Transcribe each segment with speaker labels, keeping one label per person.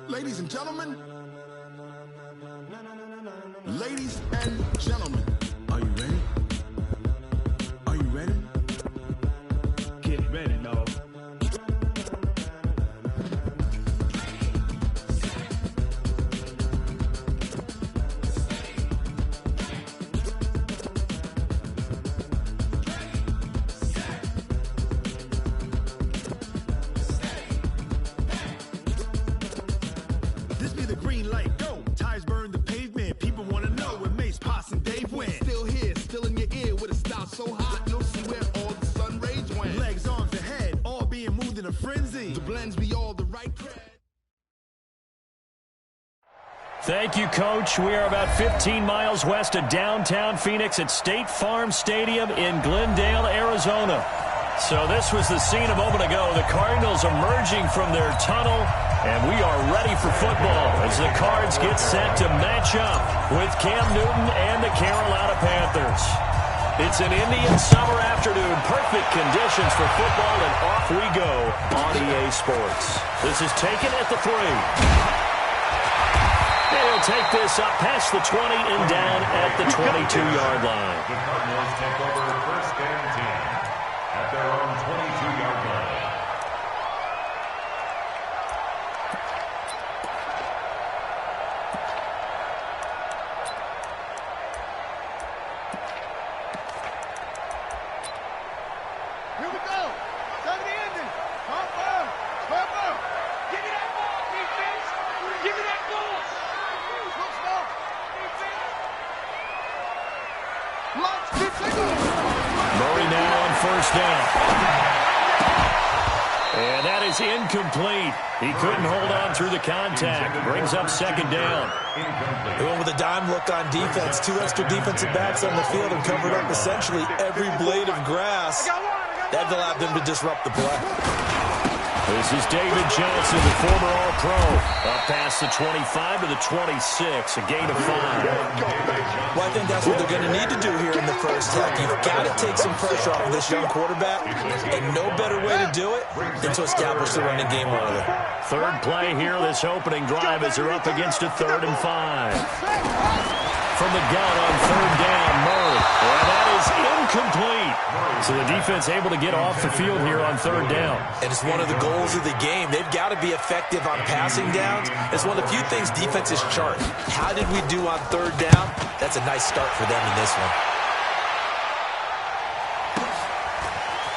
Speaker 1: Ladies and gentlemen. Ladies and gentlemen. Are you ready? Are you ready? Get ready, dog. This be the green light, go. Tires burn the pavement. People wanna know where Mace, Poss, and Dave went. Still here, still in your ear with a style so hot, you'll see where all the sun rays went. Legs, arms, and head, all being moved in a frenzy. The blends be all the right cred.
Speaker 2: Thank you, Coach. We are about 15 miles west of downtown Phoenix at State Farm Stadium in Glendale, Arizona. So this was the scene a moment ago. The Cardinals emerging from their tunnel, and we are ready for football as the Cards get set to match up with Cam Newton and the Carolina Panthers. It's an Indian summer afternoon. Perfect conditions for football, and off we go on EA Sports. This is taken at the 3. They'll take this up past the 20 and down at the 22-yard line.
Speaker 3: The Cardinals take over first and 10 at their own 22-yard line.
Speaker 4: Here we go. 70 ending. Pumper. Pumper. Give me that ball, defense. Give me that ball. Look small. Defense. Launch.
Speaker 2: Murray now on first down. And that is incomplete. He couldn't hold on through the contact. Brings up second down.
Speaker 5: They went with a dime look on defense. 2 extra defensive backs on the field and covered up essentially every blade of grass. That allowed them to disrupt the play.
Speaker 2: This is David Johnson, the former All-Pro. Up past the 25 to the 26, a gain of 5.
Speaker 5: Well, I think that's what they're going to need to do here in the first half. You've got to take some pressure off of this young quarterback, and no better way to do it than to establish the running game early.
Speaker 2: Third play here, this opening drive, as they're up against a 3rd and 5. From the gun on 3rd down, Murray. And that is incomplete. So the defense able to get off the field here on 3rd down.
Speaker 5: And it's one of the goals of the game. They've got to be effective on passing downs. It's one of the few things defenses chart. How did we do on 3rd down? That's a nice start for them in this one.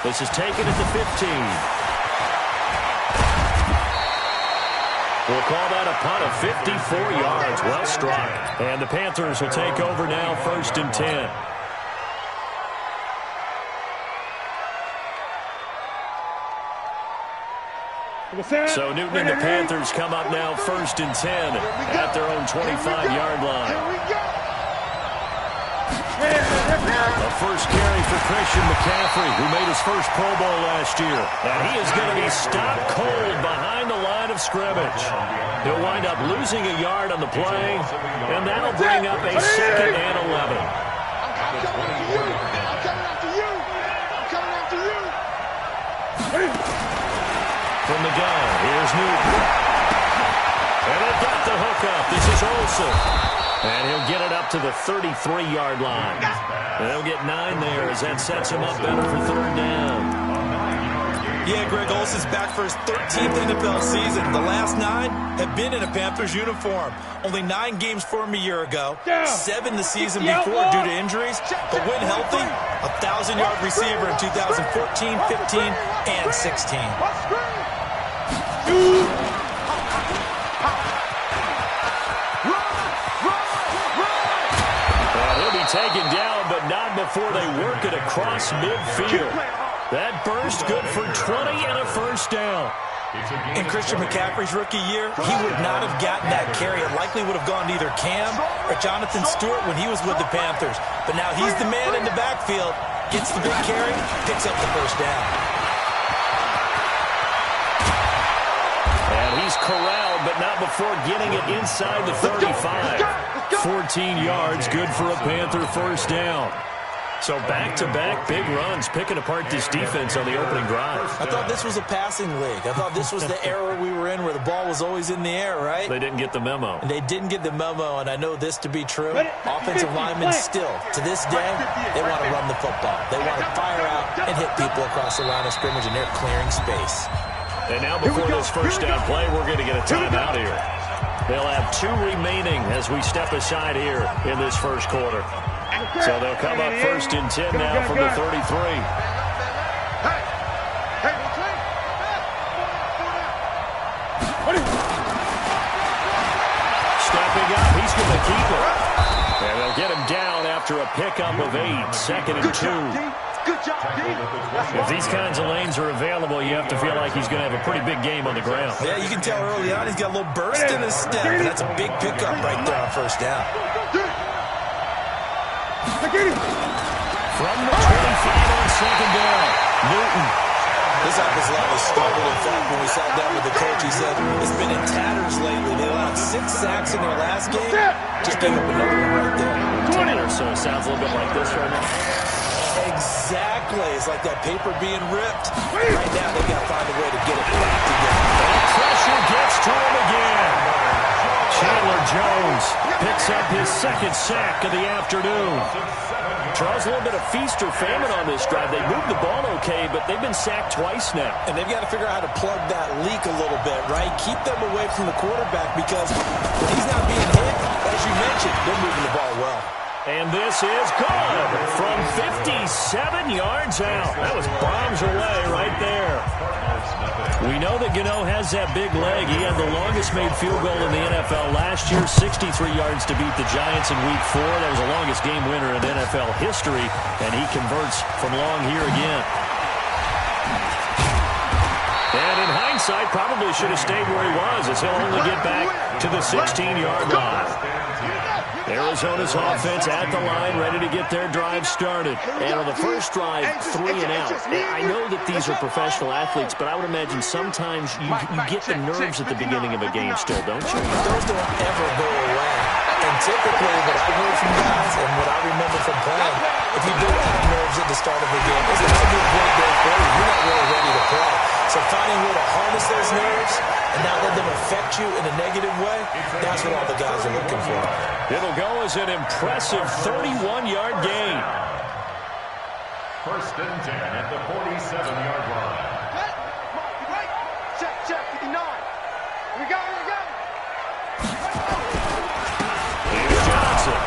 Speaker 2: This is taken at the 15. We'll call that a punt of 54 yards. Well struck. And the Panthers will take over now, 1st and 10. So Newton and the Panthers come up now 1st and 10 at their own 25-yard line. A first carry for Christian McCaffrey, who made his first Pro Bowl last year. And he is going to be stopped cold behind the line of scrimmage. He'll wind up losing a yard on the play, and that'll bring up a 2nd and 11.
Speaker 4: I'm coming after you. I'm coming after you. I'm coming after you.
Speaker 2: From the gun, here's Newton. And they've got the hookup. This is Olsen. And he'll get it up to the 33-yard line. And they'll get 9 there as that sets him up better for 3rd down.
Speaker 5: Yeah, Greg Olsen's back for his 13th NFL season. The last 9 have been in a Panthers uniform. Only 9 games for him a year ago. 7 the season before due to injuries. But when healthy, a 1,000-yard receiver in 2014, 15, and 16.
Speaker 2: He'll be taken down, but not before they work it across midfield. That burst good for 20 and a first down.
Speaker 5: In Christian McCaffrey's rookie year, he would not have gotten that carry. It likely would have gone to either Cam or Jonathan Stewart when he was with the Panthers. But now he's the man in the backfield, gets the big carry, picks up the first down.
Speaker 2: And he's corralled, but not before getting it inside the 35. 14 yards, good for a Panther first down. So back-to-back big runs, picking apart this defense on the opening drive.
Speaker 5: I thought this was a passing league. I thought this was the era we were in where the ball was always in the air, right?
Speaker 2: They didn't get the memo.
Speaker 5: And they didn't get the memo, and I know this to be true. Offensive linemen still, to this day, they want to run the football. They want to fire out and hit people across the line of scrimmage, and they're clearing space.
Speaker 2: And now before this first down play, we're going to get a timeout here. They'll have 2 remaining as we step aside here in this first quarter. So they'll come up 1st and 10 now from the 33. Stepping up, he's going to keep it. And they'll get him down after a pickup of 8, 2nd and 2.
Speaker 4: Good job, D.
Speaker 2: If these kinds of lanes are available, you have to feel like he's going to have a pretty big game on the ground.
Speaker 5: Yeah, you can tell early on he's got a little burst in his step. That's a big pickup right there on 1st down.
Speaker 2: From the 25 on 2nd down, Newton.
Speaker 5: This offensive line has struggled. In fact, when we sat down with the coach, he said it's been in tatters lately. They allowed 6 sacks in their last game. Just gave up another one right there.
Speaker 2: 20 or so. Sounds a little bit like this right now.
Speaker 5: Exactly. It's like that paper being ripped. Right now, they've got to find a way to get it back together.
Speaker 2: And pressure gets to him again. Chandler Jones picks up his 2nd sack of the afternoon. Charles, a little bit of feast or famine on this drive. They moved the ball okay, but they've been sacked twice now.
Speaker 5: And they've got to figure out how to plug that leak a little bit, right? Keep them away from the quarterback because when he's not being hit, as you mentioned, they're moving the ball well.
Speaker 2: And this is good from 57 yards out. That was bombs away right there. We know that Gano has that big leg. He had the longest made field goal in the NFL last year, 63 yards to beat the Giants in Week 4. That was the longest game winner in NFL history, and he converts from long here again. And in hindsight, probably should have stayed where he was, as he'll only get back to the 16-yard line. Arizona's offense at the line, ready to get their drive started. And on the first drive, 3 and out. I know that these are professional athletes, but I would imagine sometimes you get the nerves at the beginning of a game still, don't you?
Speaker 5: Those don't ever go away. And typically, what I've heard from guys and what I remember from playing, if you don't have nerves at the start of a game, it's not a good day for you. You're not really ready to play. So finding a way to harness those nerves and not let them affect you in a negative way, that's what all the guys are looking for.
Speaker 2: It'll go as an impressive 31-yard gain.
Speaker 3: 1st and 10 at the 47-yard line.
Speaker 4: Right. Check, 59. We go.
Speaker 2: Here's Johnson.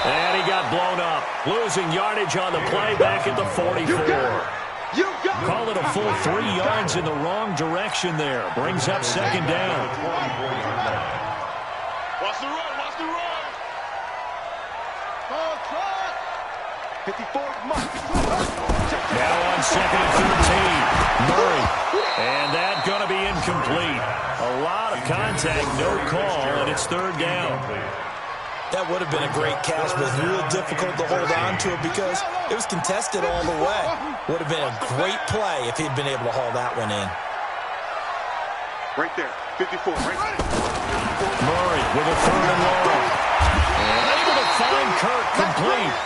Speaker 2: And he got blown up. Losing yardage on the play back at the 44. Call it a full 3 yards in the wrong direction there. Brings up 2nd down.
Speaker 4: Watch the run. 54,
Speaker 2: now on 2nd and 13. Murray. And that going to be incomplete. A lot of contact, no call, and it's 3rd down.
Speaker 5: That would have been a great catch, but it was real difficult to hold on to it because it was contested all the way. Would have been a great play if he'd been able to haul that one in.
Speaker 4: Right there, 54, right there.
Speaker 2: Murray with a 3rd and long. And able to find Kirk complete.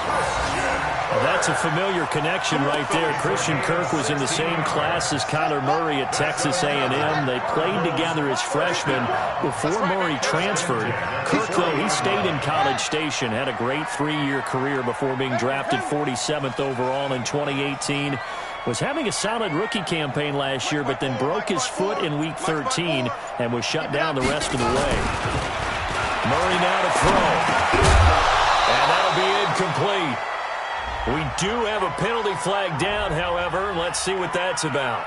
Speaker 2: Well, that's a familiar connection right there. Christian Kirk was in the same class as Kyler Murray at Texas A&M. They played together as freshmen before Murray transferred. Kirk, though, he stayed in College Station, had a great 3-year career before being drafted 47th overall in 2018. Was having a solid rookie campaign last year, but then broke his foot in Week 13 and was shut down the rest of the way. Murray now to throw. And that'll be incomplete. We do have a penalty flag down, however. Let's see what that's about.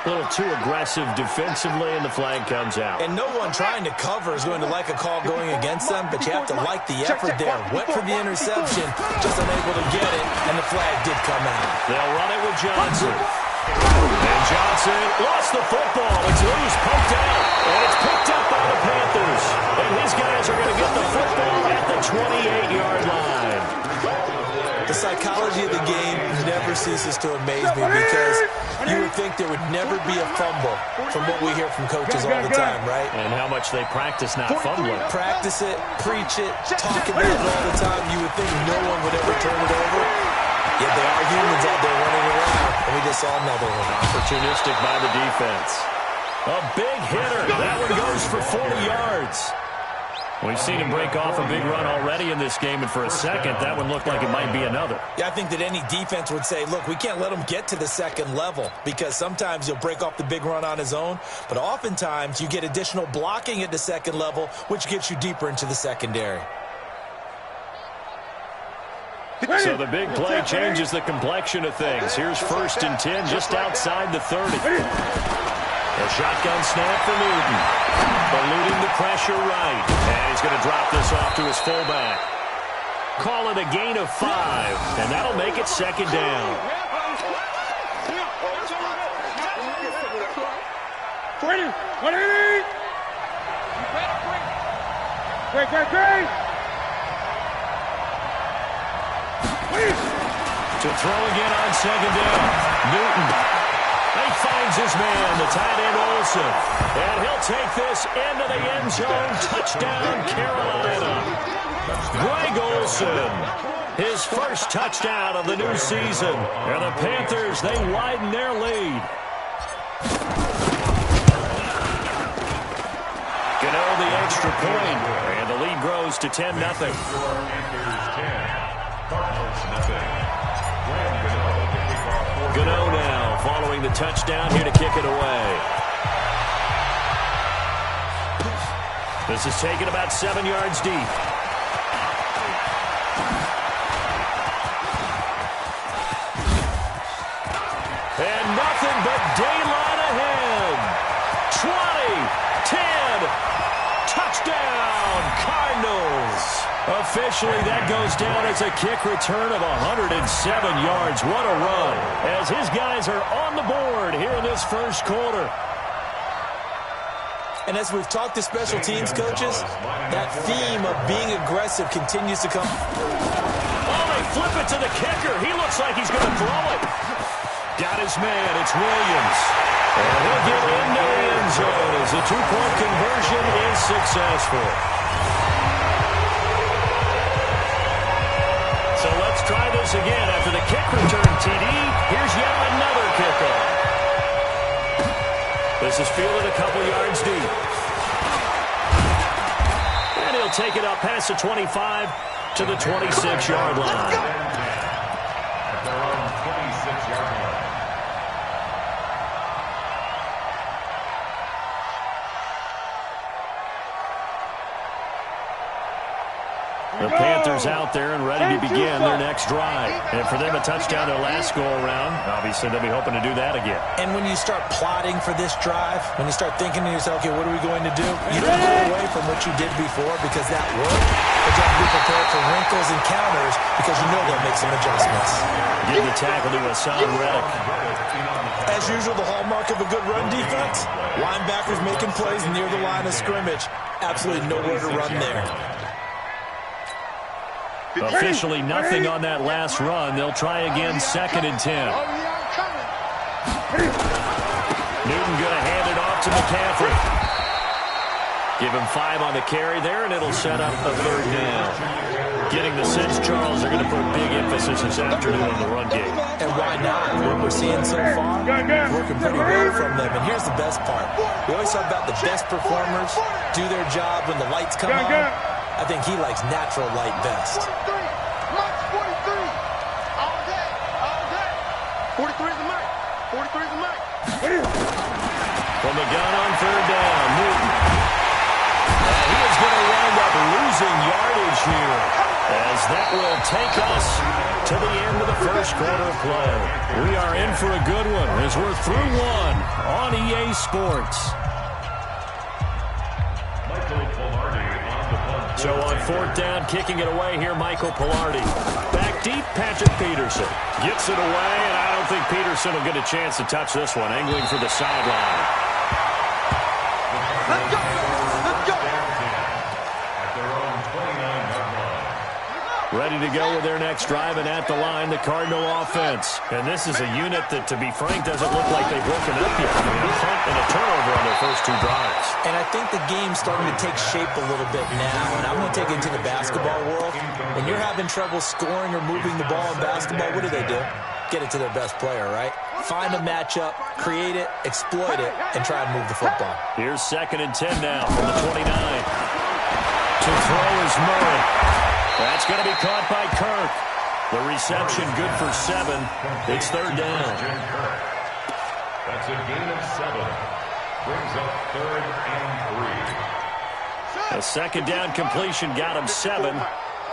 Speaker 2: A little too aggressive defensively, and the flag comes out.
Speaker 5: And no one trying to cover is going to like a call going against them, but you have to like the effort there. Went for the interception, just unable to get it, and the flag did come out.
Speaker 2: They'll run it with Johnson. And Johnson lost the football. It's loose, poked out, and it's picked up by the Panthers. And his guys are going to get the football at the 28-yard line.
Speaker 5: The psychology of the game never ceases to amaze me because you would think there would never be a fumble from what we hear from coaches all the time, right?
Speaker 2: And how much they practice not fumbling.
Speaker 5: Practice it, preach it, talk about it all the time. You would think no one would ever turn it over. Yet there are humans out there running around, and we just saw another one.
Speaker 2: Opportunistic by the defense. A big hitter. That one goes for 40 yards. We've seen him break off a big run already in this game, and for a second, that one looked like it might be another.
Speaker 5: Yeah, I think that any defense would say, look, we can't let him get to the second level because sometimes he'll break off the big run on his own, but oftentimes you get additional blocking at the second level, which gets you deeper into the secondary.
Speaker 2: So the big play changes the complexion of things. Here's 1st and 10 just outside the 30. A shotgun snap for Newton. Eluding the pressure right. And he's going to drop this off to his fullback. Call it a gain of 5. And that'll make it 2nd down. To throw again on 2nd down. Newton. He finds his man, the tight end Olsen. And he'll take this into the end zone. Touchdown, Carolina. Greg Olsen, his first touchdown of the new season. And the Panthers, they widen their lead. Gano the extra point. And the lead grows to 10-0.
Speaker 3: Panthers 10, Cardinals nothing.
Speaker 2: Gano now following the touchdown here to kick it away. This is taken about 7 yards deep. And nothing but daylight ahead. 20, 10, touchdown, Cardinals. Officially, that goes down as a kick return of 107 yards. What a run, as his guys are on the board here in this first quarter.
Speaker 5: And as we've talked to special teams coaches, that theme of being aggressive continues to come.
Speaker 2: Oh, they flip it to the kicker. He looks like he's going to throw it. Got his man. It's Williams. And he'll get into the end zone as the two-point conversion is successful. So let's try this again. After the kick return TD, here's yet another kickoff. This is fielded a couple yards deep. And he'll take it up past the 25 to the 26-yard line.
Speaker 3: At their own 26-yard line.
Speaker 2: The Panthers out there and ready to begin their next drive. And for them, a touchdown their last go-around. Obviously, they'll be hoping to do that again.
Speaker 5: And when you start plotting for this drive, when you start thinking to yourself, okay, what are we going to do? You don't go away from what you did before because that worked. But you have to be prepared for wrinkles and counters because you know they'll make some adjustments.
Speaker 2: Give the tackle to Hassan Reddick.
Speaker 5: As usual, the hallmark of a good run defense, linebackers making plays near the line of scrimmage. Absolutely nowhere to run there.
Speaker 2: Officially nothing on that last run. They'll try again, 2nd and 10. Newton going to hand it off to McCaffrey. Give him 5 on the carry there, and it'll set up a 3rd down. Getting the sense, Charles, they're going to put a big emphasis this afternoon on the run game.
Speaker 5: And why not? What we're seeing so far, working pretty well from them. And here's the best part. We always talk about the best performers do their job when the lights come on. I think he likes natural light best.
Speaker 4: 43. Mike's 43. All day. All day. 43 is the mic. 43 is the mic.
Speaker 2: From the gun on 3rd down, Newton. He is going to wind up losing yardage here, as that will take us to the end of the first quarter of play. We are in for a good one as we're through one on EA Sports. So on 4th down, kicking it away here, Michael Pilardi. Back deep, Patrick Peterson. Gets it away, and I don't think Peterson will get a chance to touch this one. Angling for the sideline.
Speaker 4: Let's go. Let's go.
Speaker 3: At their own 29-yard line.
Speaker 2: ready to go with their next drive, and at the line, the Cardinal offense. And this is a unit that, to be frank, doesn't look like they've broken up yet. I mean, a punt and a turnover on their first 2 drives.
Speaker 5: And I think the game's starting to take shape a little bit now, and I'm going to take it to the basketball world. When you're having trouble scoring or moving the ball in basketball, what do? Get it to their best player, right? Find a matchup, create it, exploit it, and try and move the football.
Speaker 2: Here's 2nd and 10 now from the 29. To throw is Murray. That's going to be caught by Kirk. The reception good for 7. It's 3rd down.
Speaker 3: That's a gain of 7. Brings up 3rd and 3.
Speaker 2: A 2nd down completion got him 7.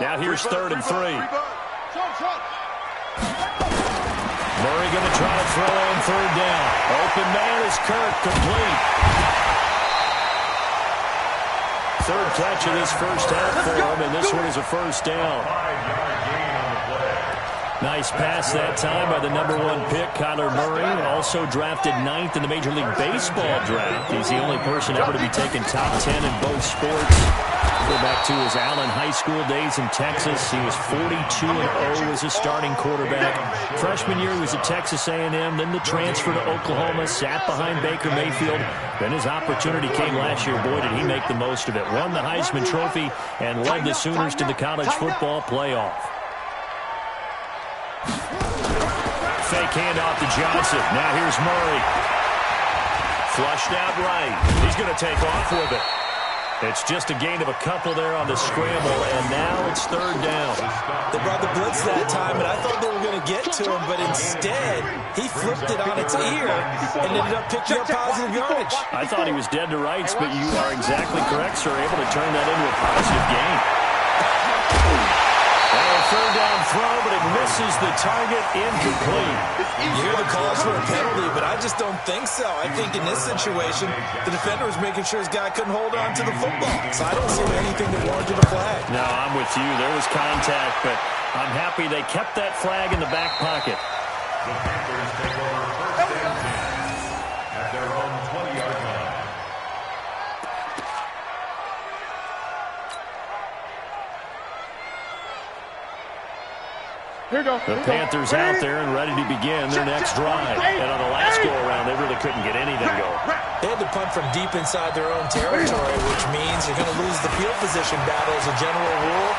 Speaker 2: Now here's 3rd and 3. Murray going to try to throw on 3rd down. Open man is Kirk, complete. 3rd catch of this first half for him, and this one is a 1st down.
Speaker 3: 5-yard gain on the play.
Speaker 2: Nice pass that time by the #1 pick, Kyler Murray, also drafted 9th in the Major League Baseball draft. He's the only person ever to be taken top 10 in both sports. Go back to his Allen High School days in Texas. He was 42-0 as a starting quarterback. Freshman year, he was at Texas A&M, then the transfer to Oklahoma, sat behind Baker Mayfield. Then his opportunity came last year. Boy, did he make the most of it. Won the Heisman Trophy and led the Sooners to the college football playoff. Fake handoff to Johnson. Now here's Murray. Flushed out right. He's going to take off with it. It's just a gain of a couple there on the scramble, and now it's 3rd down.
Speaker 5: They brought the blitz that time, and I thought they were going to get to him, but instead, he flipped it on its ear and ended up picking up positive yardage.
Speaker 2: I thought he was dead to rights, but you are exactly correct, sir. Able to turn that into a positive gain. And a 3rd down throw, but it misses the target, incomplete.
Speaker 5: You hear the calls for a penalty, but I just don't think so. I think in this situation, the defender was making sure his guy couldn't hold on to the football. So I don't see anything that warranted a flag.
Speaker 2: No, I'm with you. There was contact, but I'm happy they kept that flag in the back pocket.
Speaker 3: The Panthers take over 1st and 10 at their own 20-yard line.
Speaker 4: Here we go.
Speaker 2: The Panthers out there and ready to begin their next drive. And on the last go-around, they really couldn't get anything going.
Speaker 5: They had to punt from deep inside their own territory, which means you're going to lose the field position battle as a general rule.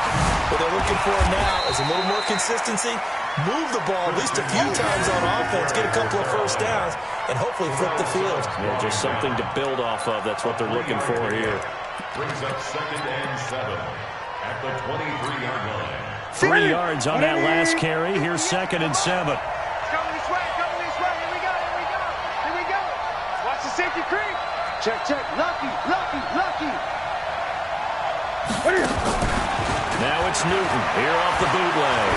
Speaker 5: What they're looking for now is a little more consistency, move the ball at least a few times on offense, get a couple of 1st downs, and hopefully flip the field.
Speaker 2: Yeah, just something to build off of. That's what they're looking for here.
Speaker 3: Brings up 2nd and 7 at the 23-yard line.
Speaker 2: 3 yards on that last carry. Here's 2nd and 7.
Speaker 4: Coming this way, coming this way. Here we go, here we go, here we go. Watch the safety creep. Check, check. Lucky, lucky, lucky.
Speaker 2: Now it's Newton here off the bootleg.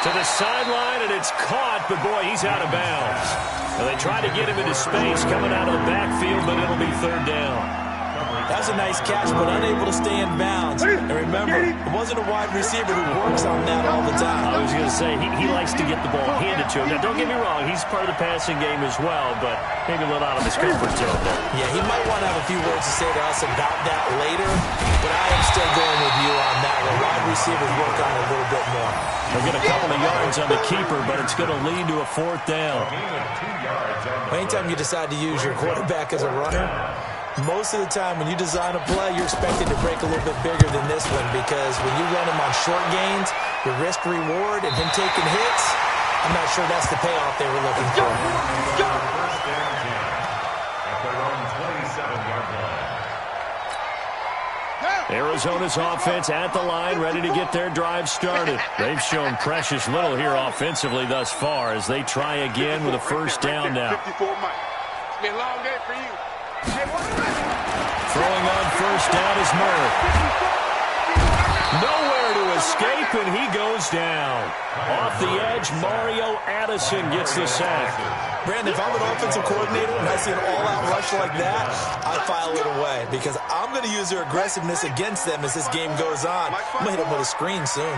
Speaker 2: To the sideline, and it's caught, but boy, he's out of bounds. Now they try to get him into space coming out of the backfield, but it'll be 3rd down.
Speaker 5: That was a nice catch, but unable to stay in bounds. And remember, it wasn't a wide receiver who works on that all the time.
Speaker 2: I was going to say, he likes to get the ball handed to him. Now, don't get me wrong, he's part of the passing game as well, but maybe a little out of his comfort zone there.
Speaker 5: Yeah, he might want to have a few words to say to us about that later, but I am still going with you on that one. Wide receivers work on it a little bit more.
Speaker 2: They'll get a couple of yards on the keeper, but it's going to lead to a 4th down.
Speaker 5: Anytime you decide to use your quarterback as a runner, most of the time when you design a play, you're expected to break a little bit bigger than this one, because when you run him on short gains, your risk-reward and him taking hits, I'm not sure that's the payoff they were looking for.
Speaker 3: 1st and 10 at their own 27-yard line.
Speaker 2: Arizona's offense at the line, ready to get their drive started. They've shown precious little here offensively thus far as they try again with a 1st down now.
Speaker 4: 54 Mike. It's been a long day for you.
Speaker 2: Throwing on 1st down is Murray. Nowhere to escape, and he goes down. Off the edge, Mario Addison gets the sack.
Speaker 5: Brandon, if I'm an offensive coordinator and I see an all-out rush like that, I file it away, because I'm going to use their aggressiveness against them as this game goes on. I'm going to hit them with a screen soon.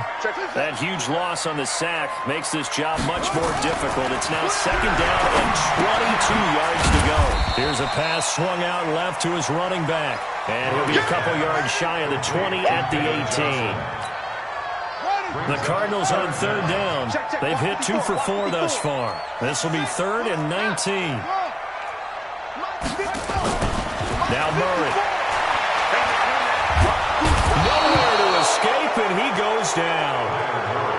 Speaker 2: That huge loss on the sack makes this job much more difficult. It's now 2nd down and 22 yards to go. Here's a pass swung out left to his running back. And he'll be a couple yards shy of the 20 at the 18. The Cardinals on third down. They've hit 2 for 4 thus far. This will be 3rd and 19. Now Murray. Nowhere to escape, and he goes down.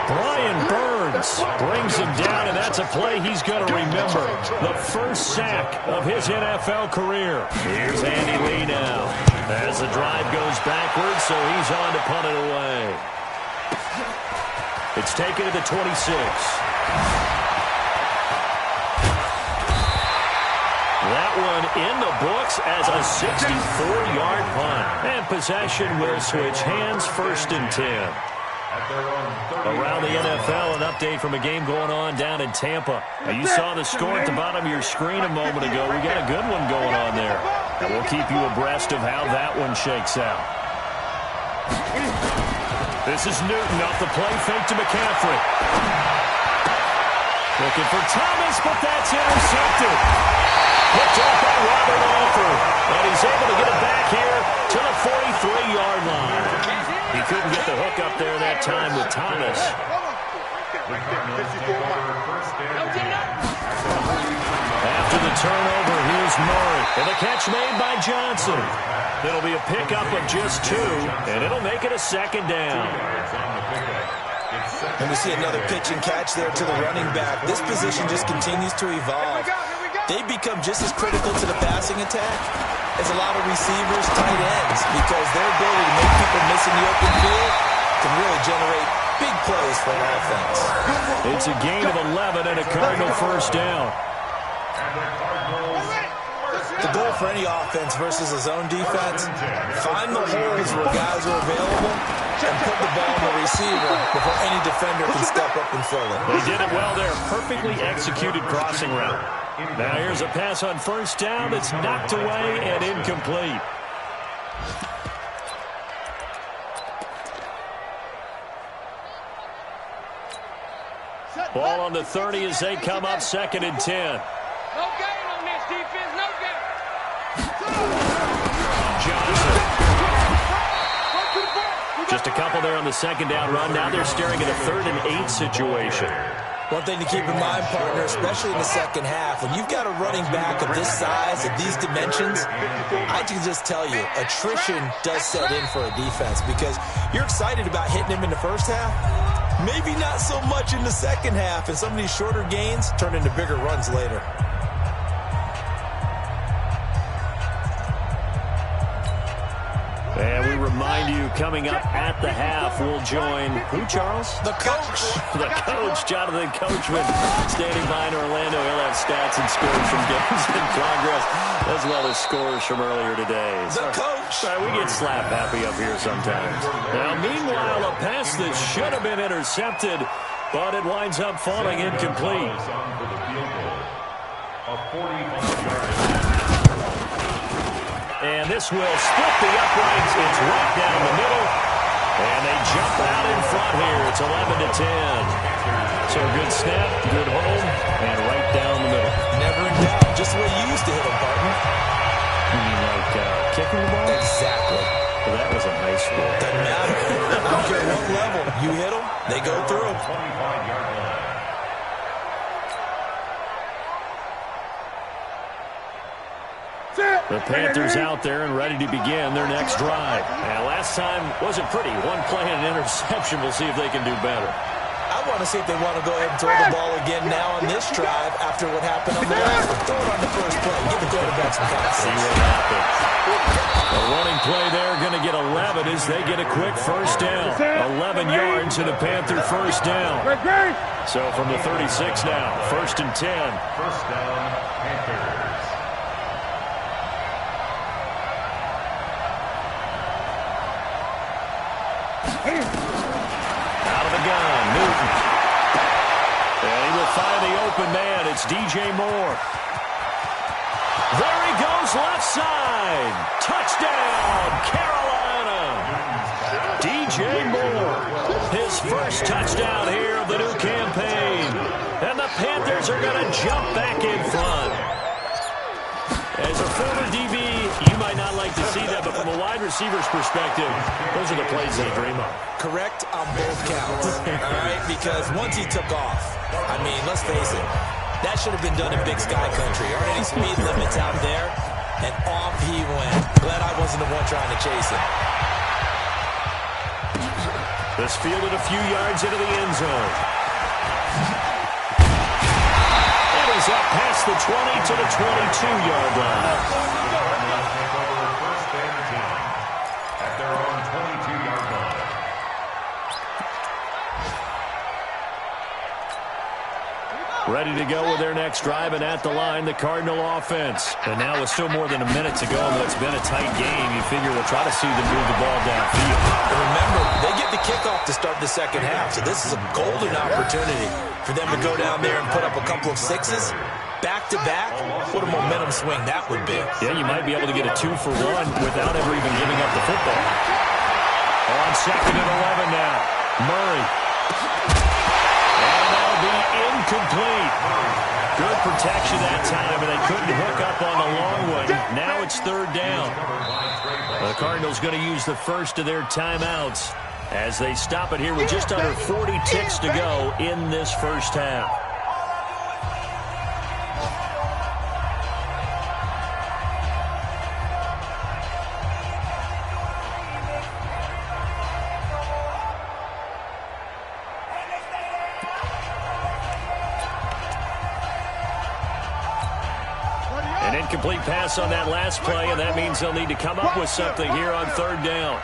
Speaker 2: Brian Burns brings him down, and that's a play he's going to remember. The first sack of his NFL career. Here's Andy Lee now. As the drive goes backwards, so he's on to punt it away. It's taken to the 26. That one in the books as a 64-yard punt. And possession will switch hands, 1st and 10. Around the NFL, an update from a game going on down in Tampa. Now, you saw the score at the bottom of your screen a moment ago. We got a good one going on there. And we'll keep you abreast of how that one shakes out. This is Newton off the play fake to McCaffrey. Looking for Thomas, but that's intercepted. Picked off by Robert Alford. And he's able to get it back here to the 43-yard line. He couldn't get the hook up there that time with Thomas. After the turnover, here's Murray. And the catch made by Johnson. It'll be a pickup of just 2, and it'll make it a 2nd down.
Speaker 5: And we see another pitch and catch there to the running back. This position just continues to evolve. They become just as critical to the passing attack as a lot of receivers, tight ends, because their ability to make people miss in the open field can really generate big plays for an offense.
Speaker 2: It's a gain of 11 and a Cardinal first down.
Speaker 5: The goal for any offense versus a zone defense, find the holes where guys are available and put the ball on the receiver before any defender can step up and fill it.
Speaker 2: They did it well there. Perfectly executed crossing route. Now here's a pass on first down that's knocked away and incomplete. Ball on the 30 as they come up 2nd and 10.
Speaker 4: No gain on this defense, no gain.
Speaker 2: Johnson. Just a couple there on the 2nd down run. Now they're staring at a 3rd and 8 situation.
Speaker 5: One thing to keep in mind, partner, especially in the second half, when you've got a running back of this size, of these dimensions, I can just tell you, attrition does set in for a defense because you're excited about hitting him in the first half. Maybe not so much in the second half, and some of these shorter gains turn into bigger runs later.
Speaker 2: And we remind you, coming up at the half, we'll join who, Charles?
Speaker 5: The coach.
Speaker 2: The coach, Jonathan Coachman, standing by in Orlando. He'll have stats and scores from games in progress, as well as scores from earlier today.
Speaker 5: The coach.
Speaker 2: We get slap happy up here sometimes. Now, meanwhile, a pass that should have been intercepted, but it winds up falling incomplete. And this will split the uprights. It's right down the middle. And they jump out in front here. It's 11-10. So good snap, good home, and right down the middle.
Speaker 5: Never in doubt. Just the way you used to hit them, partner.
Speaker 2: You mean like kicking the ball?
Speaker 5: Exactly.
Speaker 2: Well, that was a high school.
Speaker 5: Doesn't matter. I don't care what level. You hit them, they go through.
Speaker 2: The Panthers out there and ready to begin their next drive. And last time wasn't pretty. One play and an interception. We'll see if they can do better.
Speaker 5: I want to see if they want to go ahead and throw the ball again now on this drive after what happened on the last one. Throw it on the first play. Give the quarterback some confidence.
Speaker 2: See what happens. A running play there, going to get 11 as they get a quick first down. 11 yards and a Panther first down. So from the 36 now, 1st and 10.
Speaker 3: First down, Panthers.
Speaker 2: Out of the gun, Newton. And he will find the open man. It's DJ Moore. There he goes, left side. Touchdown, Carolina. DJ Moore, his first touchdown here of the new campaign. And the Panthers are going to jump back in front. As a former DB, you might not like to see that, but from a wide receiver's perspective, those are the plays they dream of.
Speaker 5: correct on both counts, all right? Because once he took off, I mean, let's face it, that should have been done in Big Sky Country. Aren't any speed limits out there? And off he went. Glad I wasn't the one trying to chase him.
Speaker 2: This fielded a few yards into the end zone. It is up past the 20 to the 22-yard line.
Speaker 3: Take over first and 10 at their own 22-yard line.
Speaker 2: Ready to go with their next drive, and at the line, the Cardinal offense. And now with still more than a minute to go in what's been a tight game, you figure we'll try to see them move the ball downfield.
Speaker 5: And remember, they get the kickoff to start the second half, so this is a golden opportunity for them to go down there and put up a couple of sixes. Back-to-back, what a momentum swing that would be.
Speaker 2: Yeah, you might be able to get a 2-for-1 without ever even giving up the football. On second and 11 now, Murray. And that'll be incomplete. Good protection that time, and they couldn't hook up on the long one. Now it's third down. The Cardinals going to use the first of their timeouts as they stop it here with just under 40 ticks to go in this first half. An incomplete pass on that last play, and that means they'll need to come up with something here on third down.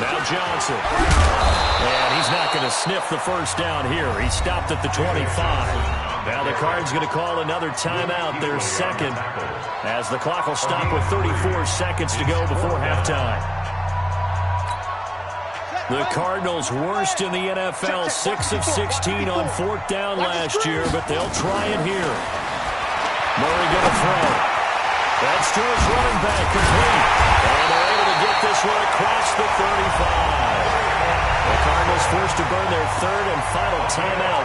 Speaker 2: Now Johnson. And he's not going to sniff the first down here. He stopped at the 25. Now the Cards going to call another timeout, their second, as the clock will stop with 34 seconds to go before halftime. The Cardinals worst in the NFL, 6 of 16 on fourth down last year, but they'll try it here. Murray going to throw. That's to his running back, complete. And they're able to get this one across the 35. The Cardinals forced to burn their third and final timeout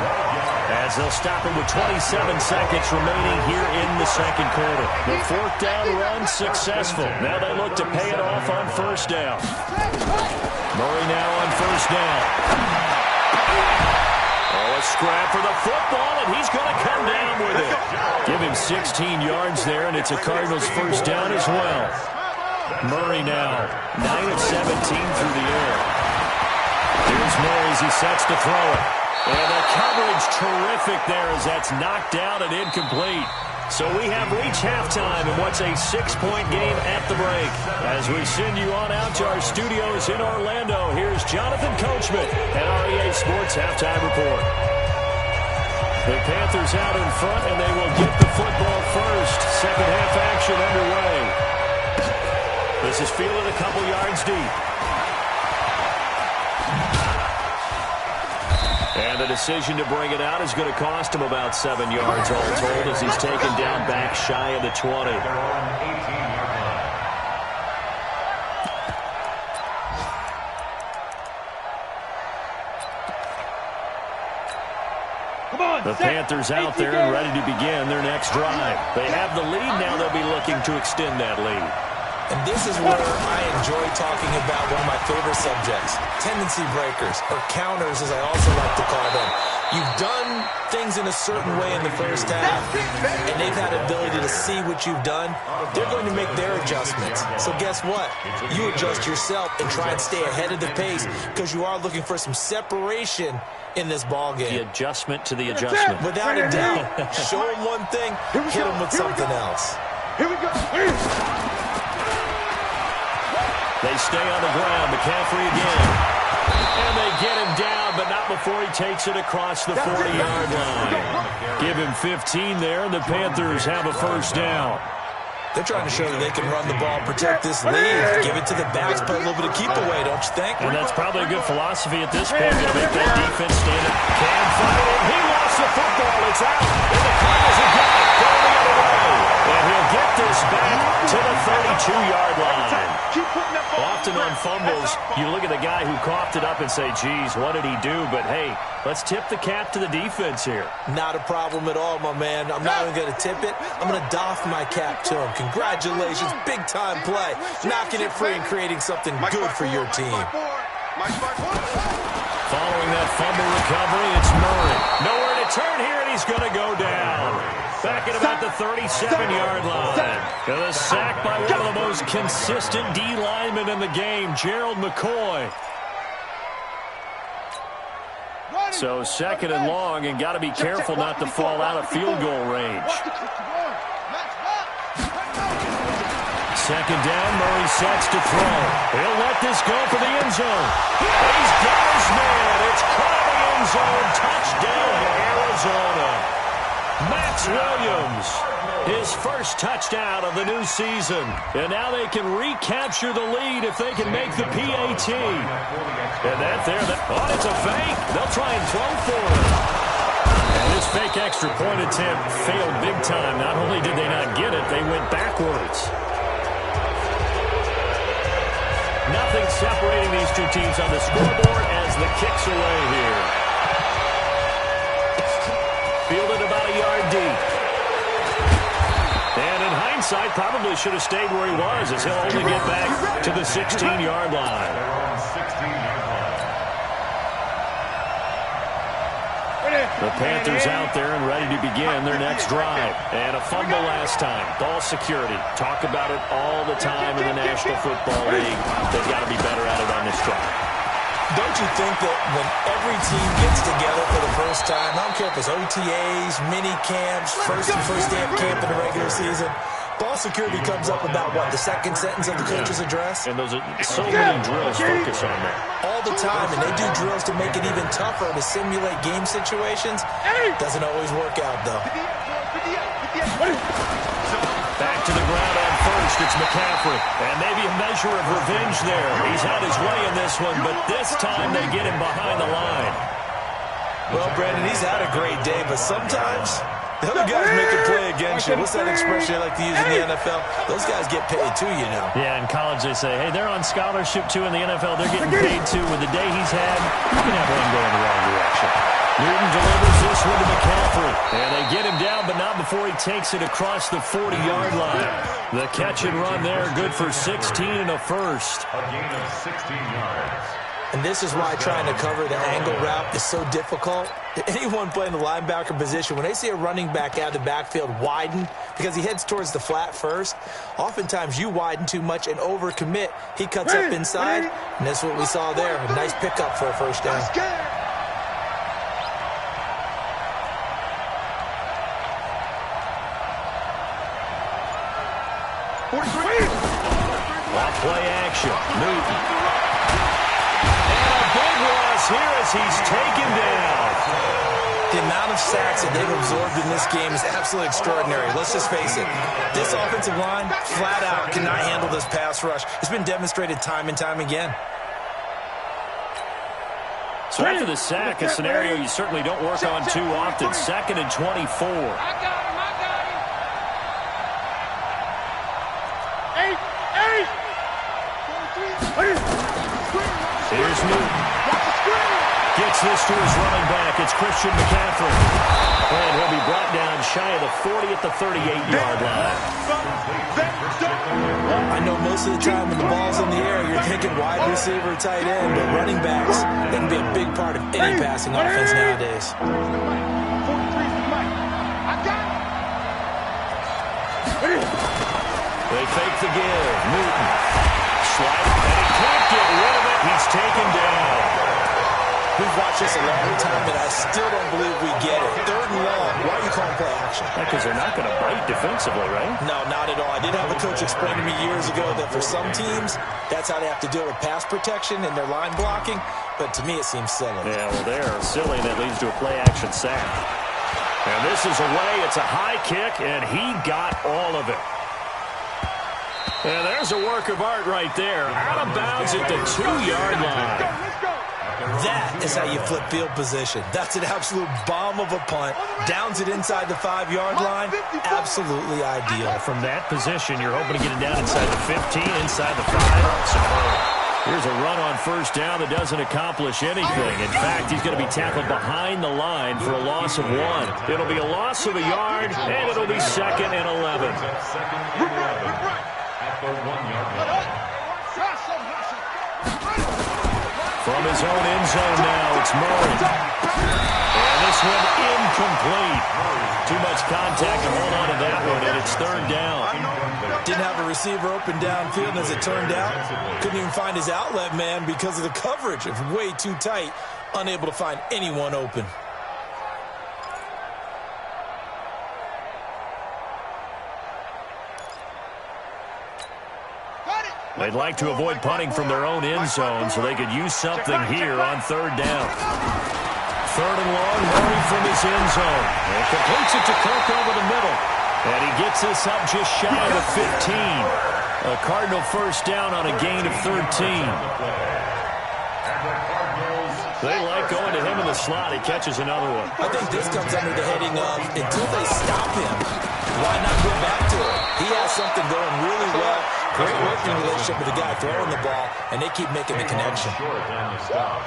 Speaker 2: as they'll stop it with 27 seconds remaining here in the second quarter. The fourth down run successful. Now they look to pay it off on first down. Murray now on first down. Oh, a scrap for the football, and he's going to come down with it. Give him 16 yards there, and it's a Cardinals first down as well. Murray now, 9 of 17 through the air. Here's Murray as he sets to throw it. And the coverage terrific there as that's knocked down and incomplete. So we have reached halftime in what's a 6-point game at the break. As we send you on out to our studios in Orlando, here's Jonathan Coachman at REA Sports Halftime Report. The Panthers out in front, and they will get the football first. Second half action underway. This is fielded a couple yards deep. And the decision to bring it out is going to cost him about 7 yards all told as he's taken down back shy of the 20. The Panthers out there and ready to begin their next drive. They have the lead now. They'll be looking to extend that lead.
Speaker 5: And this is where I enjoy talking about one of my favorite subjects, tendency breakers, or counters as I also like to call them. You've done things in a certain way in the first half, and they've had the ability to see what you've done. They're going to make their adjustments. So guess what? You adjust yourself and try and stay ahead of the pace because you are looking for some separation in this ball game.
Speaker 2: The adjustment to the adjustment.
Speaker 5: Without a doubt. Show them one thing, hit them with something else.
Speaker 4: Here we go.
Speaker 2: They stay on the ground. McCaffrey again. And they get him down, but not before he takes it across the 40-yard line. Give him 15 there, and the Panthers have a first down.
Speaker 5: They're trying to show that they can run the ball, protect this lead, give it to the backs, play a little bit of keep away, don't you think?
Speaker 2: And that's probably a good philosophy at this point to make that defense stand up. Can find it. He lost the football. It's out. And the Cardinals have got it. Going the other way. And he'll get this back to the 32-yard line. Often on fumbles, you look at the guy who coughed it up and say, geez, what did he do? But, hey, let's tip the cap to the defense here.
Speaker 5: Not a problem at all, my man. I'm not even going to tip it. I'm going to doff my cap to him. Congratulations, big-time play. Knocking it free and creating something good for your team.
Speaker 2: Following that fumble recovery, it's Murray. Nowhere to turn here, and he's going to go down. Back at about the 37-yard line. And a sack by one of the most consistent D linemen in the game, Gerald McCoy. So second and long, and got to be careful not to fall out of field goal range. Second down, Murray sets to throw. He'll let this go for the end zone. He's got his man. It's caught in the end zone. Touchdown, Arizona. Max Williams, his first touchdown of the new season. And now they can recapture the lead if they can make the PAT. And it's a fake. They'll try and throw for it. And this fake extra point attempt failed big time. Not only did they not get it, they went backwards. Nothing separating these two teams on the scoreboard as the kick's away here. Fielded about a yard deep. And in hindsight, probably should have stayed where he was, as he'll only get back to the 16-yard line. The Panthers out there and ready to begin their next drive. And a fumble last time. Ball security. Talk about it all the time in the National Football League. They've got to be better at it on this drive.
Speaker 5: Don't you think that when every team gets together for the first time, I don't care if it's OTAs, mini camps, first day of camp in the regular season, ball security comes up about, what, the second sentence of the coach's address?
Speaker 2: And those are so many drills focus on that.
Speaker 5: All the time, and they do drills to make it even tougher to simulate game situations. Doesn't always work out, though.
Speaker 2: Back to the ground on first. It's McCaffrey. And maybe a measure of revenge there. He's had his way in this one, but this time they get him behind the line.
Speaker 5: Well, Brandon, he's had a great day, but sometimes the other guys make a play against you. What's that expression they like to use in the NFL? Those guys get paid too, you know.
Speaker 2: Yeah, in college they say, hey, they're on scholarship too. In the NFL, they're getting paid too. With the day he's had, you can have one go in the wrong direction. Newton delivers this one to McCaffrey. And they get him down, but not before he takes it across the 40-yard line. The catch and run there, good for 16 and a first.
Speaker 3: A gain of 16 yards.
Speaker 5: And this is why trying to cover the angle route is so difficult. Anyone playing the linebacker position, when they see a running back out of the backfield widen because he heads towards the flat first, oftentimes you widen too much and overcommit. He cuts up inside, and that's what we saw there. A nice pickup for a first down.
Speaker 2: Off play action. Newton. And a big loss here as he's taken down.
Speaker 5: The amount of sacks that they've absorbed in this game is absolutely extraordinary. Let's just face it. This offensive line, flat out, cannot handle this pass rush. It's been demonstrated time and time again.
Speaker 2: So after the sack, a scenario you certainly don't work on too often. 2nd and 24. Here's Newton. Gets this to his running back. It's Christian McCaffrey. And he'll be brought down shy of the 40 at the 38-yard line.
Speaker 5: I know most of the time when the ball's in the air, you're thinking wide receiver, tight end, but running backs, they can be a big part of any passing offense nowadays.
Speaker 2: They fake the give. Newton. Slide, and he can't get rid of it. He's taken down.
Speaker 5: We've watched this a long time, and I still don't believe we get it. 3rd and long. Why are you calling play action?
Speaker 2: Because they're not going to bite defensively, right?
Speaker 5: No, not at all. I did have a coach explain to me years ago that for some teams, that's how they have to deal with pass protection and their line blocking. But to me, it seems silly.
Speaker 2: Yeah, well, they're silly, and that leads to a play action sack. And this is away. It's a high kick, and he got all of it. And there's a work of art right there. Out of bounds at the 2-yard line.
Speaker 5: That is how you flip field position. That's an absolute bomb of a punt. Downs it inside the 5-yard line. Absolutely ideal.
Speaker 2: From that position, you're hoping to get it down inside the 15, inside the 5. Here's a run on first down that doesn't accomplish anything. In fact, he's going to be tackled behind the line for a loss of 1. It'll be a loss of a yard, and it'll be 2nd and 11.
Speaker 3: At the 1-yard line.
Speaker 2: From his own end zone now, it's Murray. And this one incomplete. Too much contact to hold on to that one, and it's third down.
Speaker 5: Didn't have a receiver open downfield, and as it turned out, couldn't even find his outlet man because of the coverage. It was way too tight, unable to find anyone open.
Speaker 2: They'd like to avoid punting from their own end zone so they could use something here on third down. Third and long, Murray from his end zone. And completes it to Cook over the middle. And he gets this up just shy of the 15. A Cardinal first down on a gain of 13. They like going to him in the slot. He catches another one.
Speaker 5: I think this comes under the heading of, until they stop him, why not go back to it? He has something going really well. Great working relationship with the guy throwing the ball, and they keep making the connection.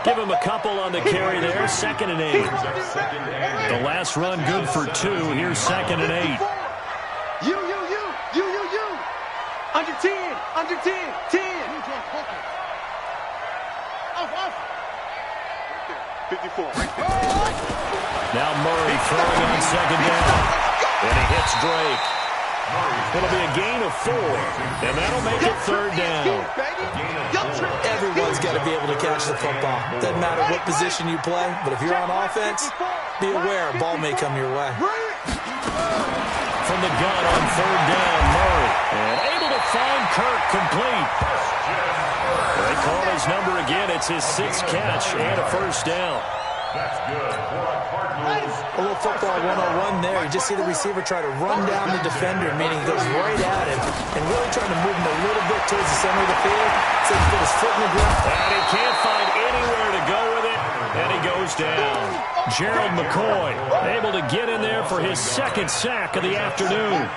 Speaker 2: Give him a couple on the carry there. 2nd and 8. The last run good for 2. Here's 2nd and 8.
Speaker 4: You. Under 10, under 10, 10. Off. 54.
Speaker 2: Now Murray throwing on 2nd down. And he hits Drake. It'll be a gain of 4, and that'll make it third down.
Speaker 5: Everyone's got to be able to catch the football. Doesn't matter what position you play, but if you're on offense, be aware a ball may come your way.
Speaker 2: From the gun on third down, Murray. And able to find Kirk complete. They call his number again. It's his 6th catch and a first down.
Speaker 3: That's good for a Cardinals.
Speaker 5: A little football 101 there. You just see the receiver try to run down the defender, meaning he goes right at him and really trying to move him a little bit towards the center of the field so he can put his foot in the ground.
Speaker 2: And he can't find anywhere to go with it, and he goes down. Gerald McCoy able to get in there for his 2nd sack of the afternoon.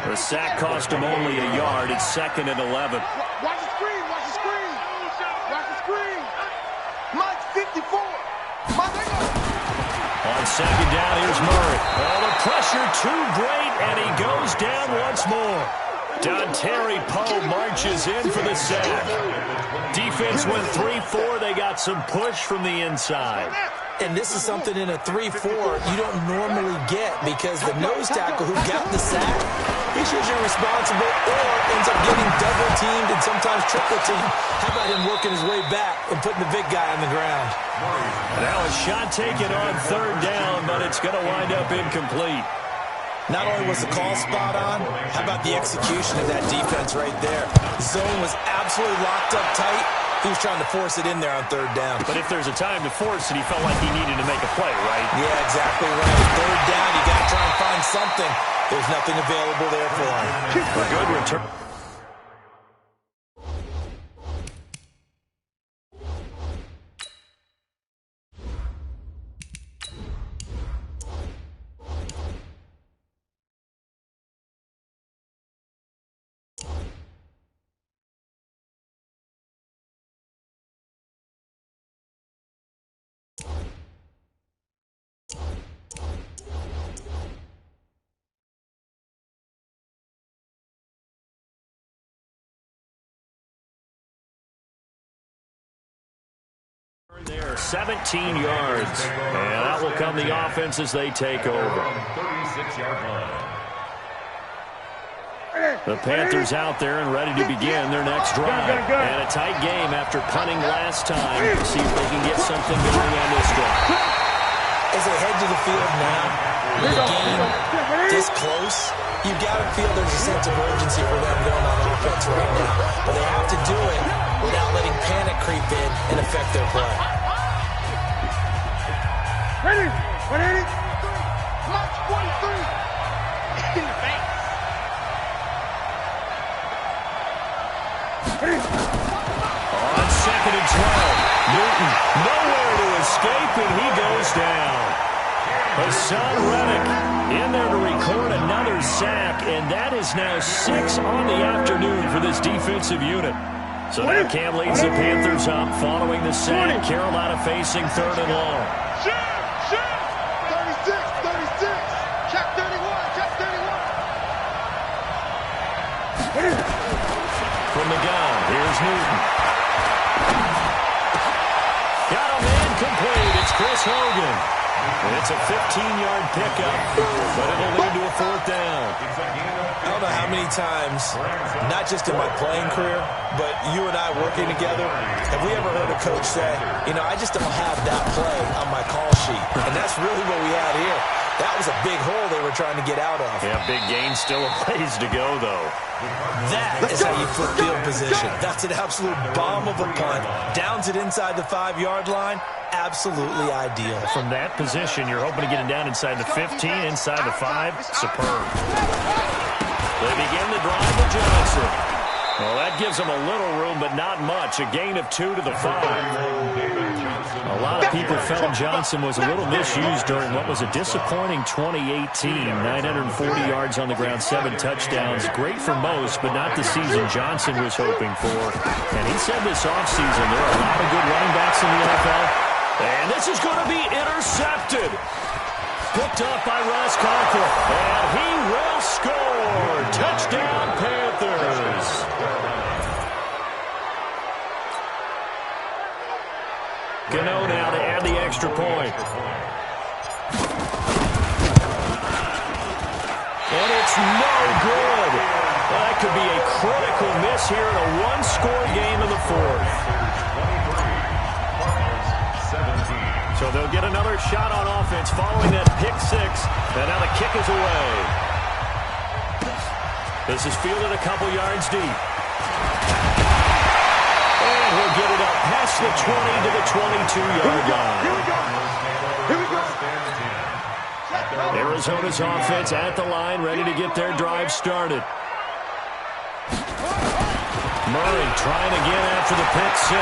Speaker 2: The sack cost him only a yard. It's 2nd and 11.
Speaker 4: Watch the screen. Mike 54.
Speaker 2: On 2nd down, here's Murray. Oh, the pressure too great, and he goes down once more. Dontari Poe marches in for the sack. Defense went 3-4. They got some push from the inside.
Speaker 5: And this is something in a 3-4 you don't normally get because the nose tackle who got the sack, he's usually responsible or ends up getting double-teamed and sometimes triple-teamed. How about him working his way back and putting the big guy on the ground?
Speaker 2: Now a shot taken on third down, but it's going to wind up incomplete.
Speaker 5: Not only was the call spot on, how about the execution of that defense right there? Zone was absolutely locked up tight. He was trying to force it in there on third down.
Speaker 2: But if there's a time to force it, he felt like he needed to make a play, right?
Speaker 5: Yeah, exactly right. Third down, you got to try and find something. There's nothing available there for him.
Speaker 2: A good return. There, 17 yards. And that will come the offense as they take over.
Speaker 3: 36-yard line.
Speaker 2: The Panthers out there and ready to begin their next drive. And a tight game after punting last time. See if they can get something going on this drive.
Speaker 5: As they head to the field now, with the game this close, you've got to feel there's a sense of urgency for them going on offense right now. But they have to do it without letting panic creep in and affect their play.
Speaker 4: Ready? March 43. In the face.
Speaker 2: On 2nd and 12, Newton nowhere to escape, and he goes down. Hassan Reddick in there to record another sack, and that is now 6 on the afternoon for this defensive unit. So now Cam leads the Panthers up following the sack. Carolina facing third and long.
Speaker 4: 36. Check 31.
Speaker 2: From the gun, here's Newton. incomplete. It's Chris Hogan. It's a 15-yard pickup, but it'll lead to a 4th down.
Speaker 5: I don't know how many times, not just in my playing career, but you and I working together, have we ever heard a coach say, you know, I just don't have that play on my call sheet. And that's really what we had here. That was a big hole they were trying to get out of.
Speaker 2: Yeah, big gain, still a ways to go, though.
Speaker 5: That is how you flip field position. That's an absolute bomb of a punt. Downs it inside the 5-yard line. Absolutely ideal.
Speaker 2: From that position, you're hoping to get it down inside the 15, inside the 5. Superb. They begin the drive with Johnson. Well, that gives them a little room, but not much. A gain of 2 to the 5. A lot of people felt Johnson was a little misused during what was a disappointing 2018. 940 yards on the ground, 7 touchdowns. Great for most, but not the season Johnson was hoping for. And he said this offseason there are a lot of good running backs in the NFL. And this is going to be intercepted. Picked up by Ross Conklin. And he will score. Touchdown, Panthers. Gano now to add the extra point. And it's no good. Well, that could be a critical miss here in a one-score game in the 4th. So they'll get another shot on offense following that pick 6. And now the kick is away. This is fielded a couple yards deep. And he'll get it up past the 20 to the 22-yard line.
Speaker 4: Here we go.
Speaker 2: Arizona's offense at the line, ready to get their drive started. Murray trying again after the pick 6.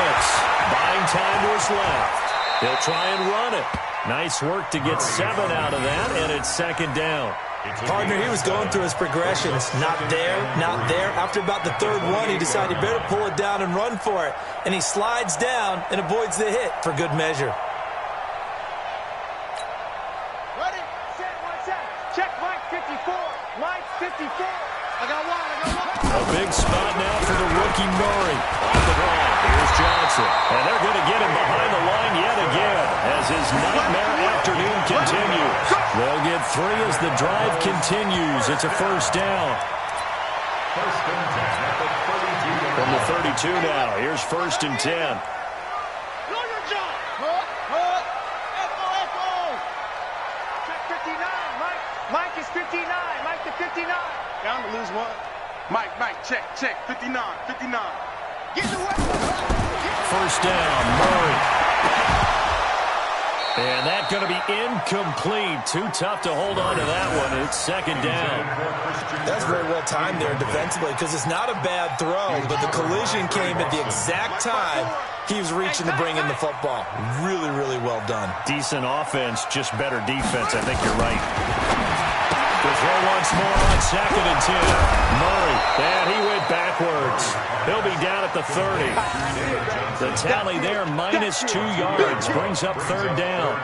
Speaker 2: Buying time to his left. He'll try and run it. Nice work to get 7 out of that, and it's 2nd down.
Speaker 5: Partner, he was going through his progressions. Not there, not there. After about the 3rd one, he decided he better pull it down and run for it. And he slides down and avoids the hit for good measure.
Speaker 4: Ready, set, 1 second. Check Mike 54. Mike 54. I got one.
Speaker 2: A big spot now for the rookie Murray. Off the ball, here's Johnson. And they're going to get him behind the line yet again as his nightmare afternoon continues. They'll get 3 as the drive continues. It's a 1st down. From the 32 now, here's 1st and 10.
Speaker 4: Check 59. Mike is 59. Mike to 59. Down to lose 1. Mike, check, 59. Get the way.
Speaker 2: 1st down, Murray. And that's going to be incomplete. Too tough to hold on to that one. It's 2nd down.
Speaker 5: That's very well timed there defensively because it's not a bad throw, but the collision came at the exact time he was reaching to bring in the football. Really, really well done.
Speaker 2: Decent offense, just better defense. I think you're right. The throw once more on 2nd and 10. Murray, and he went backwards. He'll be down at the 30. The tally there, minus 2 yards, brings up 3rd down.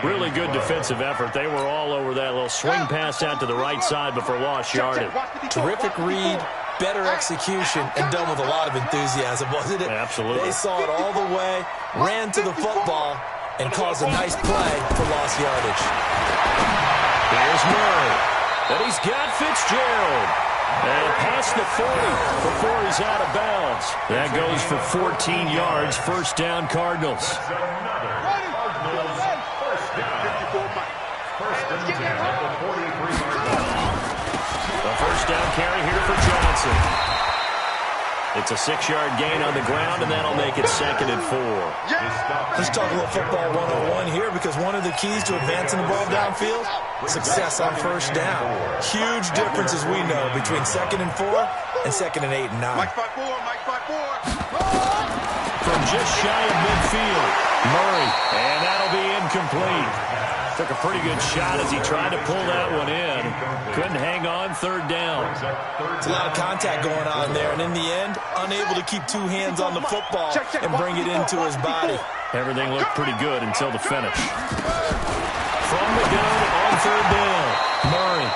Speaker 2: Really good defensive effort. They were all over that little swing pass out to the right side before lost yardage.
Speaker 5: Terrific read, better execution, and done with a lot of enthusiasm, wasn't it?
Speaker 2: Absolutely.
Speaker 5: They saw it all the way, ran to the football, and caused a nice play for lost yardage.
Speaker 2: Here's Murray. And he's got Fitzgerald. And past the 40 before he's out of bounds. That goes for 14 yards. 1st down, Cardinals. The 1st down carry here for Johnson. It's a 6-yard gain on the ground, and that'll make it 2nd and 4.
Speaker 5: Let's talk a little football 101 here because one of the keys to advancing the ball downfield, success on 1st down. Huge difference, as we know, between 2nd and 4 and 2nd and 8 and 9.
Speaker 4: Mike 5-4.
Speaker 2: From just shy of midfield, Murray, and that'll be incomplete. Took a pretty good shot as he tried to pull that one in. Couldn't hang on. 3rd down.
Speaker 5: It's a lot of contact going on there, and in the end, unable to keep 2 hands on the football and bring it into his body.
Speaker 2: Everything looked pretty good until the finish. From the gun on 3rd down, Murray.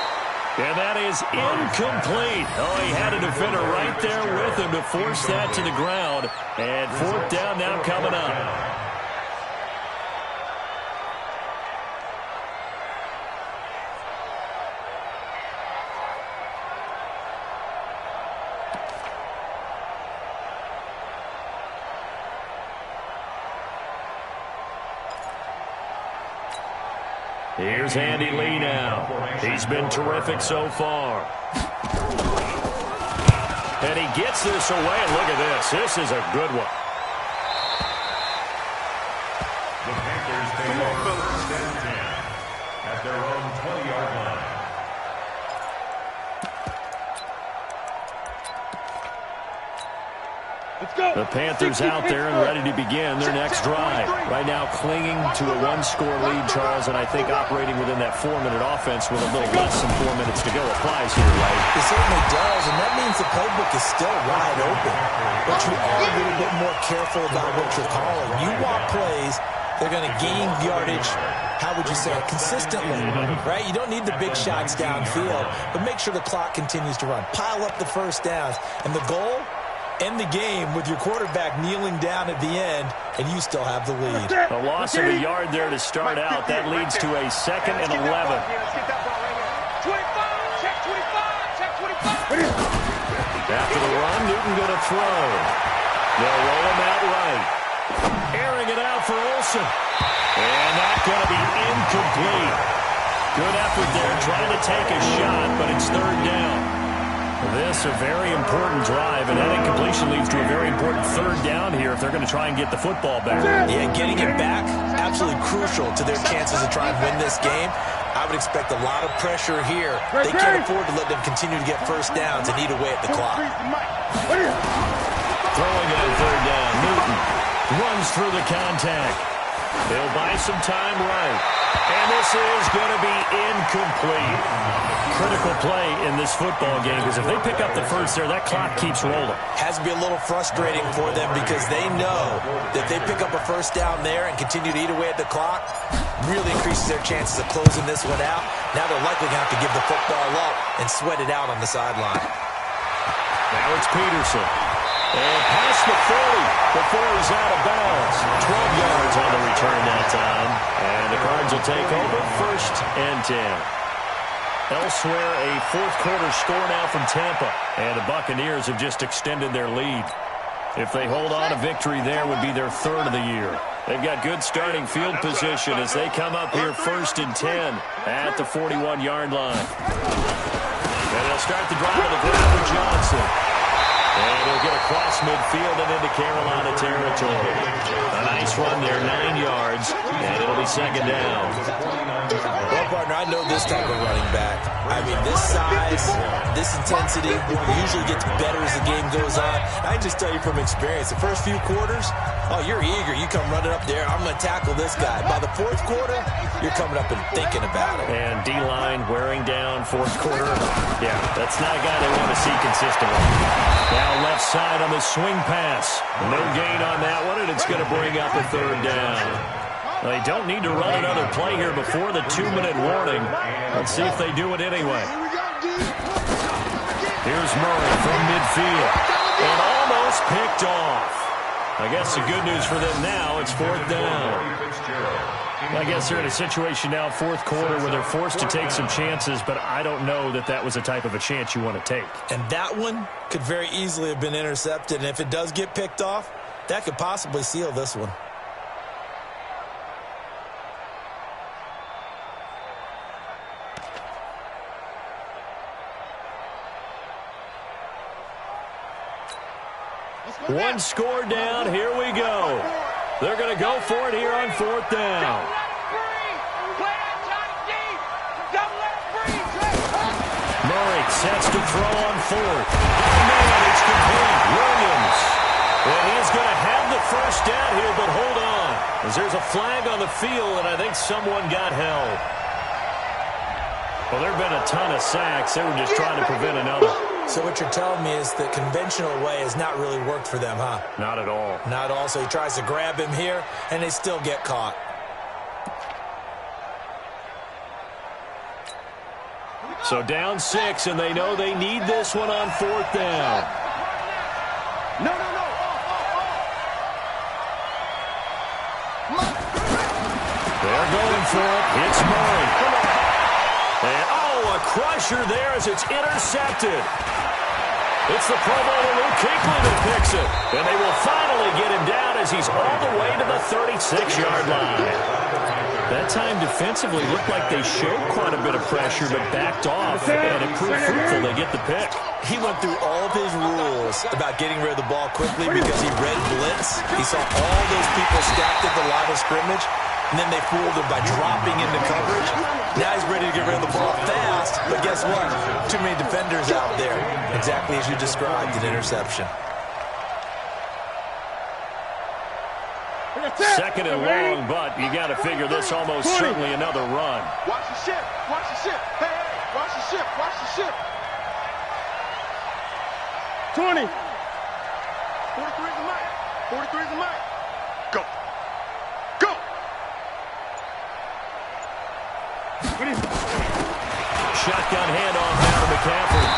Speaker 2: And that is incomplete. Oh, he had a defender right there with him to force that to the ground. And 4th down now coming up. Here's Andy Lee now. He's been terrific so far. And he gets this away, and look at this. This is a good one.
Speaker 3: The Panthers take over first and 10 at their own 20-yard line.
Speaker 2: The Panthers out there and ready to begin their next drive. Right now clinging to a one-score lead, Charles, and I think operating within that 4-minute offense with a little less than 4 minutes to go applies here, right?
Speaker 5: It certainly does, and that means the playbook is still wide open. But you are a little bit more careful about what you're calling. You want plays they're going to gain yardage, how would you say it, consistently, right? You don't need the big shots downfield, but make sure the clock continues to run. Pile up the first downs, and the goal, end the game with your quarterback kneeling down at the end, and you still have the lead.
Speaker 2: A loss of a yard there to start out. That leads to a 2nd and 11. After the run, Newton going to throw. They'll roll him out right. Airing it out for Olsen. And that's going to be incomplete. Good effort there, trying to take a shot, but it's 3rd down. This a very important drive, and that incompletion leads to a very important 3rd down here if they're going to try and get the football back.
Speaker 5: Yeah, getting it back, absolutely crucial to their chances to try and win this game. I would expect a lot of pressure here. They can't afford to let them continue to get first downs and eat away at the clock.
Speaker 2: Throwing on 3rd down, Newton runs through the contact. They'll buy some time right. And this is going to be incomplete. Critical play in this football game because if they pick up the first there, that clock keeps rolling.
Speaker 5: Has to be a little frustrating for them because they know that they pick up a first down there and continue to eat away at the clock, really increases their chances of closing this one out. Now they're likely going to have to give the football up and sweat it out on the sideline.
Speaker 2: Now it's Peterson. And past the 40 before he's out of bounds. 12 yards on the return that time. And the Cards will take over 1st and 10. Elsewhere, a 4th quarter score now from Tampa. And the Buccaneers have just extended their lead. If they hold on, a victory there would be their 3rd of the year. They've got good starting field position as they come up here 1st and 10 at the 41-yard line. And they'll start the drive on the ground with Johnson. And he'll get across midfield and into Carolina territory. A nice run there, 9 yards, and it'll be 2nd down.
Speaker 5: Well, partner, I know this type of running back. I mean, this size, this intensity usually gets better as the game goes on. I can just tell you from experience, the first few quarters, oh, you're eager. You come running up there, I'm going to tackle this guy. By the 4th quarter, you're coming up and thinking about it.
Speaker 2: And D-line wearing down 4th quarter. Yeah, that's not a guy they want to see consistently. Now left side on the swing pass. No gain on that one, and it's going to bring up a 3rd down. They don't need to run another play here before the 2-minute warning. Let's see if they do it anyway. Here's Murray from midfield. And almost picked off. I guess the good news for them now, it's 4th down. I guess they're in a situation now, 4th quarter, where they're forced to take some chances, but I don't know that that was the type of a chance you want to take.
Speaker 5: And that one could very easily have been intercepted, and if it does get picked off, that could possibly seal this one.
Speaker 2: One score down, here we go. They're going to go for it here on 4th down. Murray sets to throw on 4th. And it's complete. Williams. And he's going to have the first down here, but hold on. As there's a flag on the field, and I think someone got held. Well, there have been a ton of sacks. They were just trying to prevent another.
Speaker 5: So what you're telling me is the conventional way has not really worked for them, huh?
Speaker 2: Not at all.
Speaker 5: Not at all. So he tries to grab him here, and they still get caught.
Speaker 2: So down 6, and they know they need this one on 4th down.
Speaker 4: No.
Speaker 2: They're going for it. It's Murray. And, a crusher there as it's intercepted. It's the Pro Bowler Luke Kuechly that picks it. And they will finally get him down as he's all the way to the 36-yard line. That time defensively looked like they showed quite a bit of pressure but backed off, and it proved fruitful. They get the pick.
Speaker 5: He went through all of his rules about getting rid of the ball quickly because he read blitz. He saw all those people stacked at the line of scrimmage, and then they fooled him by dropping into coverage. Now he's ready to get rid of the ball fast, but guess what? Too many defenders out there. Exactly as you described, an interception.
Speaker 2: Second and long, but you got to figure this almost certainly another run.
Speaker 4: Watch the ship. Watch the ship. Hey, hey, watch the ship. Watch the ship. 20. 43 is the mic. 43 is the mic. Go. Go.
Speaker 2: Shotgun handoff now to McCaffrey.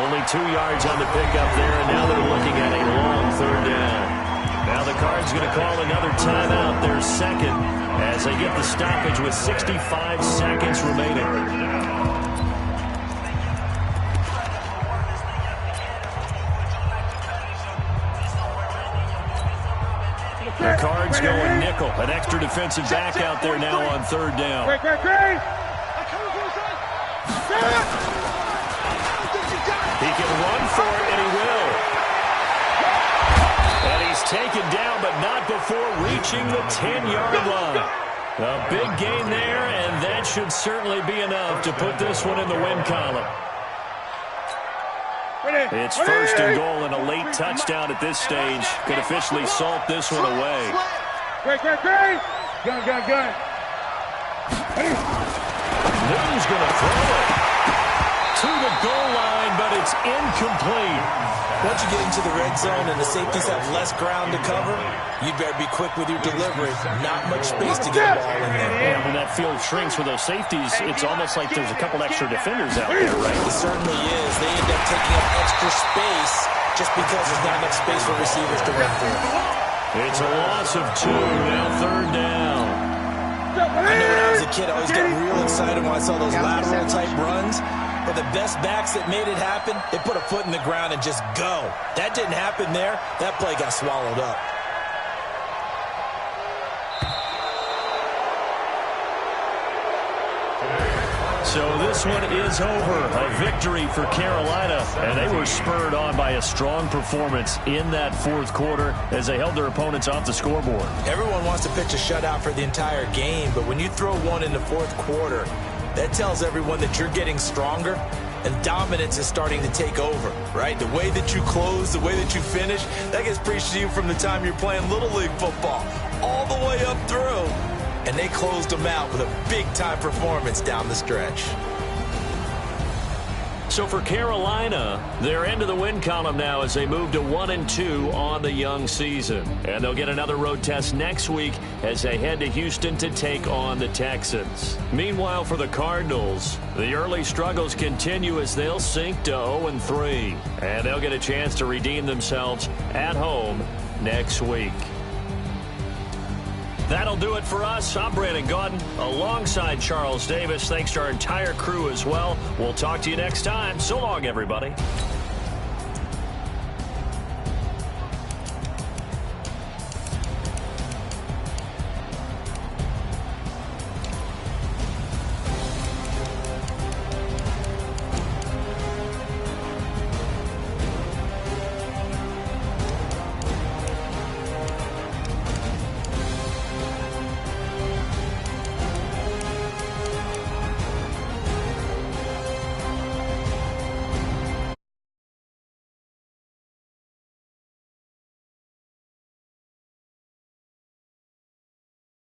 Speaker 2: Only 2 yards on the pickup there, and now they're looking at a long third down. Now the Cards going to call another timeout, their second, as they get the stoppage with 65 seconds remaining. The Cards going nickel. An extra defensive back out there now on third down. He can run for it, and he will. And he's taken down, but not before reaching the 10-yard line. A big gain there, and that should certainly be enough to put this one in the win column. It's first and goal, and a late touchdown at this stage could officially salt this one away.
Speaker 4: Gun.
Speaker 2: Newton's going to throw it to the goal line, but it's incomplete.
Speaker 5: Once you get into the red zone and the safeties have less ground to cover, you better be quick with your delivery. Not much space to get a ball in there.
Speaker 2: And when that field shrinks with those safeties, it's almost like there's a couple extra defenders out there, right?
Speaker 5: It certainly is. They end up taking up extra space just because there's not enough space for receivers to run through.
Speaker 2: It's a loss of 2, now third down.
Speaker 5: I know when I was a kid, I always got real excited when I saw those lateral-type runs. But the best backs that made it happen, they put a foot in the ground and just go. That didn't happen there. That play got swallowed up.
Speaker 2: So this one is over. A victory for Carolina, and they were spurred on by a strong performance in that fourth quarter as they held their opponents off the scoreboard.
Speaker 5: Everyone wants to pitch a shutout for the entire game, but when you throw one in the fourth quarter, that tells everyone that you're getting stronger and dominance is starting to take over, right? The way that you close, the way that you finish, that gets preached to you from the time you're playing Little League football all the way up through. And they closed them out with a big-time performance down the stretch.
Speaker 2: So for Carolina, they're into the win column now as they move to 1-2 on the young season. And they'll get another road test next week as they head to Houston to take on the Texans. Meanwhile, for the Cardinals, the early struggles continue as they'll sink to 0-3. And they'll get a chance to redeem themselves at home next week. That'll do it for us. I'm Brandon Gaudin alongside Charles Davis. Thanks to our entire crew as well. We'll talk to you next time. So long, everybody.